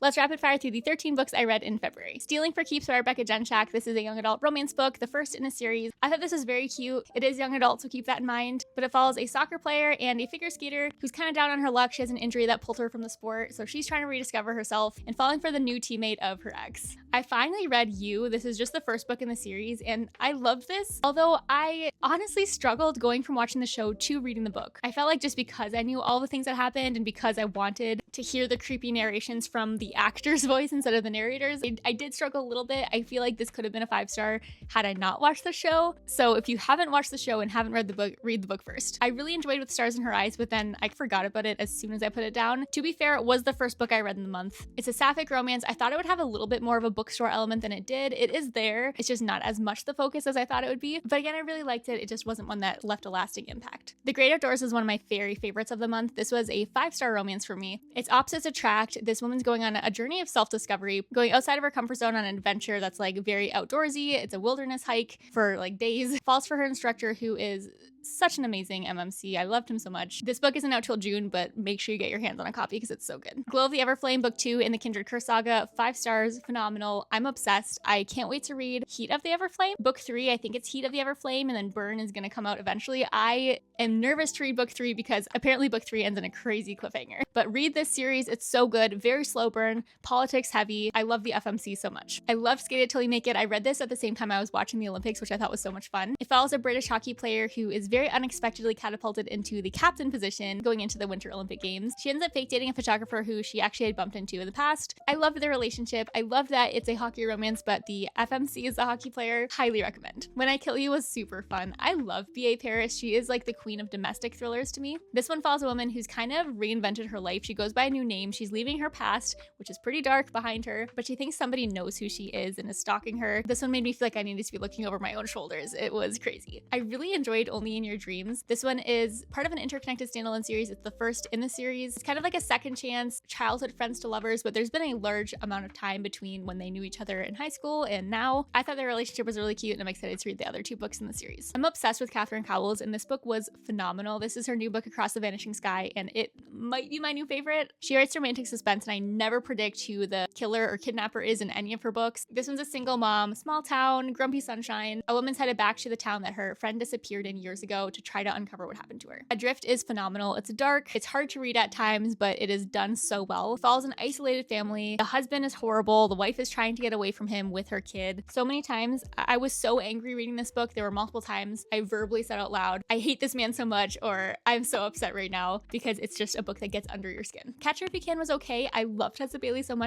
Let's rapid fire through the 13 books I read in February. Stealing for Keeps by Rebecca Genshak. This is a young adult romance book, the first in a series. I thought this was very cute. It is young adult, so keep that in mind. But it follows a soccer player and a figure skater who's kind of down on her luck. She has an injury that pulled her from the sport, so she's trying to rediscover herself and falling for the new teammate of her ex. I finally read You. This is just the first book in the series, and I loved this, although I honestly struggled going from watching the show to reading the book. I felt like just because I knew all the things that happened and because I wanted to hear the creepy narrations from the actor's voice instead of the narrator's, I did struggle a little bit. I feel like this could have been a 5-star had I not watched the show. So if you haven't watched the show and haven't read the book, read the book first. I really enjoyed With Stars in Her Eyes, but then I forgot about it as soon as I put it down. To be fair, it was the first book I read in the month. It's a sapphic romance. I thought it would have a little bit more of a bookstore element than it did. It is there. It's just not as much the focus as I thought it would be. But again, I really liked it. It just wasn't one that left a lasting impact. The Great Outdoors is one of my very favorites of the month. This was a 5-star romance for me. Its opposites attract. This woman's going on a journey of self-discovery, going outside of her comfort zone on an adventure that's like very outdoorsy. It's a wilderness hike for like days. Falls for her instructor, who is such an amazing MMC. I loved him so much. This book isn't out till June, but make sure you get your hands on a copy because it's so good. Glow of the Everflame, book 2 in the Kindred Curse saga. 5 stars, phenomenal. I'm obsessed. I can't wait to read Heat of the Everflame. Book 3, I think it's Heat of the Everflame, and then Burn is gonna come out eventually. I am nervous to read book 3 because apparently book 3 ends in a crazy cliffhanger. But read this series, it's so good. Very slow burn, politics heavy. I love the FMC so much. I love Skate It Till You Make It. I read this at the same time I was watching the Olympics, which I thought was so much fun. It follows a British hockey player who is very unexpectedly catapulted into the captain position going into the Winter Olympic Games. She ends up fake dating a photographer who she actually had bumped into in the past. I loved their relationship. I love that it's a hockey romance, but the FMC is the hockey player. Highly recommend. When I Kill You was super fun. I love B.A. Paris. She is like the queen of domestic thrillers to me. This one follows a woman who's kind of reinvented her life. She goes by a new name. She's leaving her past, which is pretty dark, behind her, but she thinks somebody knows who she is and is stalking her. This one made me feel like I needed to be looking over my own shoulders. It was crazy. I really enjoyed Only in Your Dreams. This one is part of an interconnected standalone series. It's the first in the series. It's kind of like a second chance, childhood friends to lovers, but there's been a large amount of time between when they knew each other in high school and now. I thought their relationship was really cute, and I'm excited to read the other 2 books in the series. I'm obsessed with Catherine Cowles, and this book was phenomenal. This is her new book, Across the Vanishing Sky, and it might be my new favorite. She writes romantic suspense, and I never predict who the killer or kidnapper is in any of her books. This one's a single mom, small town, grumpy sunshine. A woman's headed back to the town that her friend disappeared in years ago to try to uncover what happened to her. Adrift is phenomenal. It's dark, it's hard to read at times, but it is done so well. It follows an isolated family. The husband is horrible. The wife is trying to get away from him with her kid. So many times, I was so angry reading this book. There were multiple times I verbally said out loud, I hate this man so much, or I'm so upset right now, because it's just a book that gets under your skin. Catch Her If You Can was okay. I loved Tessa Bailey so much,